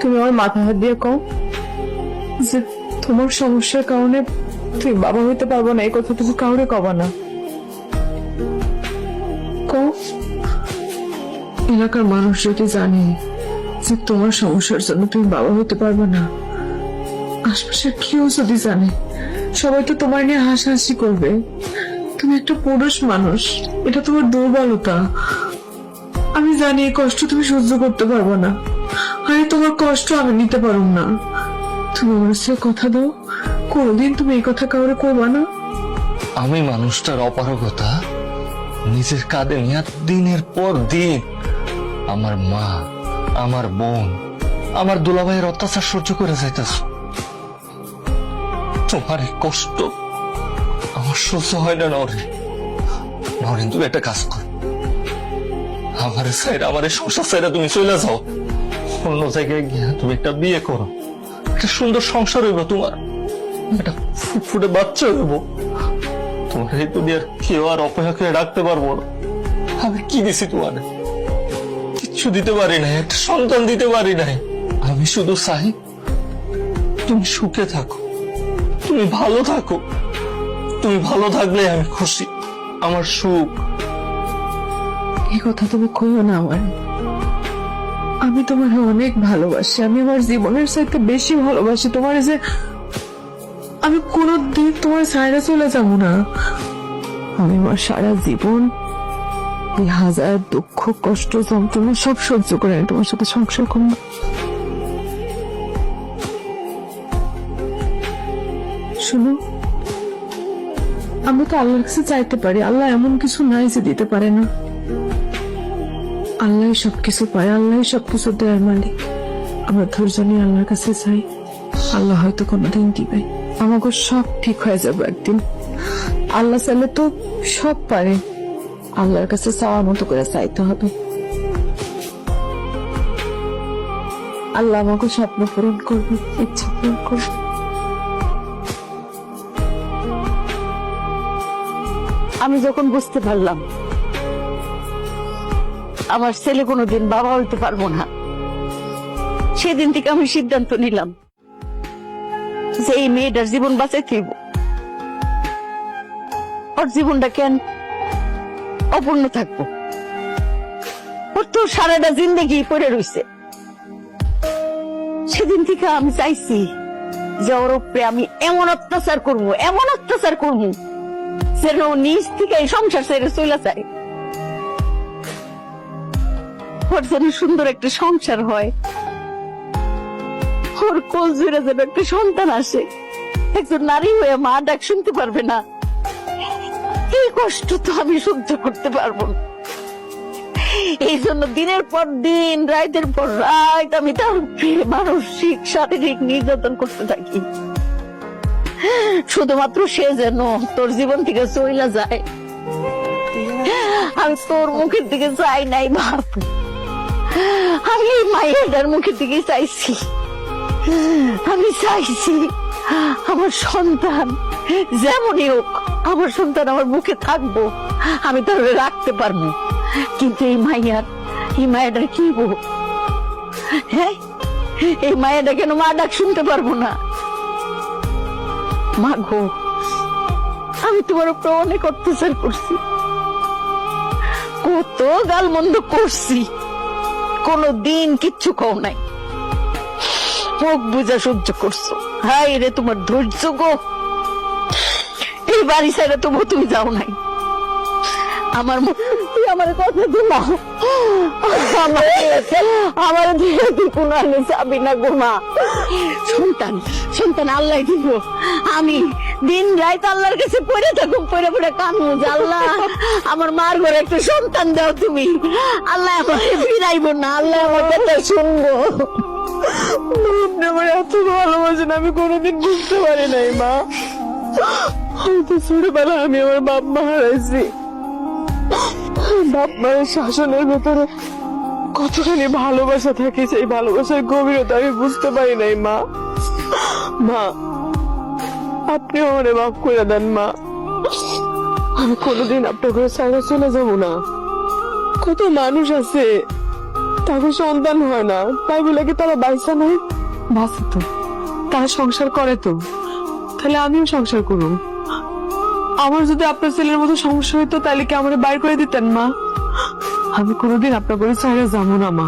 তুমি আমার মাথা হাত দিয়ে কও যে তোমার সমস্যার কারণে তুমি বাবা হইতে পারবো না, এই কথা তুমি কাউরে কবা না। কও, এলাকার মানুষ যদি জানে যে তোমার সমস্যার জন্য তুমি বাবা হইতে পারবে না, আশপাশের কেউ যদি জানে, সবাই তো তোমার নিয়ে হাসাহাসি করবে। তুমি একটা পুরুষ মানুষ, এটা তোমার দুর্বলতা। আমি জানি এই কষ্ট তুমি সহ্য করতে পারবো না, আরে তোমার কষ্ট আমি নিতে পারব না। তুমি আমার সাথে কথা দাও, কোনোদিন তুমি এই কথা কাউরে করবা না। আমি মানুষটার অপারগতা নিজের কাঁধে নিয়ে দিনের পর দিন আমার মা, আমার বোন, আমার দুলাভাইয়ের অত্যাচার সহ্য করে যাইতেছ। তোমার এই কষ্ট আমার সহ্য হয় না নরেন। নরেন, তুমি একটা কাজ কর, আমার সাইড, আমার এই সংসার সাইডে তুমি চলে যাও, অন্য জায়গায় গিয়ে তুমি একটা বিয়ে করো, একটা সুন্দর সংসার হইব, তোমার একটা ফুটফুটে বাচ্চা হইব। তোমার এই দুনিয়ার কেউ আর অপেক্ষা করে রাখতে পারবো না। আমি কি দিছি তোমার? কিচ্ছু দিতে পারি নাই, একটা সন্তান দিতে পারি নাই। আমি শুধু চাই তুমি সুখে থাকো, তুমি ভালো থাকো। তুমি ভালো থাকলে আমি খুশি, আমার সুখ। এই কথা তুমি কইও না আমার। আমি তোমার অনেক ভালোবাসি, আমি আমার জীবনের চাইতে বেশি ভালোবাসি তোমার। যে আমি কোনোদিন তোমার সাইডে চলে যাবো না। আমি আমার সারা জীবন এই হাজার দুঃখ কষ্ট যন্ত্রণা সব সহ্য করে আমি তোমার সাথে সংসার করবো। শুনো, আমরা তো আল্লাহর কাছে চাইতে পারি, আল্লাহ এমন কিছু নাই যে দিতে পারে না। আল্লাহ সবকিছু পায়, আল্লাহ সবকিছু দেওয়ার মালিক। আমরা ধৈর্য নিয়ে আল্লাহর কাছে চাই, আল্লাহ হয়তো কোনোদিন দিবে। আমাকে সব ঠিক হয়ে যাবে একদিন। আল্লাহ চাইলে তো সব পারে, আল্লাহর কাছে চাওয়ার মতো করে চাইতে হবে। আল্লাহ আমাকে স্বপ্ন পূরণ করবে, ইচ্ছা পূরণ করবে। আমি যখন বুঝতে পারলাম আমার ছেলে কোনোদিন বাবা হইতে পারবো না, সেদিন থেকে আমি সিদ্ধান্ত নিলাম যে এই মেয়েটার জীবন বাঁচাইতে হইব। ওর জীবনটা কেন অপূর্ণ থাকবো? ওর তো সারাটা জিন্দগি পড়ে রইছে। সেদিন থেকে আমি চাইছি যে ওর উপরে আমি এমন অত্যাচার করবো, এমন অত্যাচার করবো যেন নিজ থেকে এই সংসার ছেড়ে চলে যায়। ওর যেন সুন্দর একটা সংসার হয়, ওর কোল জুড়ে যেন একটা সন্তান আসে। একজন নারী হয়ে মা ডাক শুনতে পারবে না, এই কষ্ট তো আমি সহ্য করতে পারবো না। এই জন্য দিনের পর দিন, রাতের পর রাত আমি তার মানসিক শারীরিক নির্যাতন করতে থাকি, শুধুমাত্র সে যেন তোর জীবন থেকে চইলা যায়। আমি তোর মুখের দিকে চাই নাই বাপ, আমি এই মায়ের মুখের দিকে চাইছি। আমি চাইছি আমার সন্তান যেমনই হোক, আমার সন্তান আমার মুখে থাকবো, আমি তাহলে রাখতে পারবো। কিন্তু এই মায়াটার কি হোক? হ্যাঁ, এই মায়াটা কেন মা ডাক শুনতে পারবো না? মা গো, আমি তোমার উপর অনেক অত্যাচার করছি, কত গাল মন্দ করছি, কোনদিন কিচ্ছু কও নাই, মুখ বুঝা সহ্য করছো। হাই রে তোমার ধৈর্য গো, এই বাড়ি ছেড়ে তবু তুমি যাও নাই। আমার তুই আমার কথা দিল, আমার দিয়ে তুই কোনো আনে যাবি না গো মা। সন্তান সন্তান আল্লাহ দিব, আমি দিন রাত আল্লাহর কাছে পড়ে থাকুম, পড়ে পড়ে কানু যে আল্লাহ আমার মার ঘরে একটা সন্তান দাও তুমি। আল্লাহ আমাকে ফিরাইব না, আল্লাহ আমার কথা শুনবো। আমার এত ভালোবাসেন আমি কোনোদিন বুঝতে পারি নাই মা। হয়তো ছোটবেলা আমি আমার বাপ মা হারাইছি, বাপ মায়ের শাসনের ভেতরে কতখানি ভালোবাসা থাকে, সেই ভালোবাসার গভীরতা আমি বুঝতে পারি নাই মা। মা, আপনিও আমারে মাফ করে দেন মা। আমি কোনোদিন আপনার ঘরে সাইরা চলে যাবো না। কত মানুষ আছে তাকে সন্তান হয় না তাই বলে কি তারা বাইসা নাই? বাসে তো, তারা সংসার করে তো, তাহলে আমিও সংসার করব। আমার যদি আপনার ছেলের মতো সমস্যা হইতো তাহলে কি আমার বাইর করে দিতেন মা? আমি কোনোদিন আপনার বাড়ি ছাড়া যাবো না মা।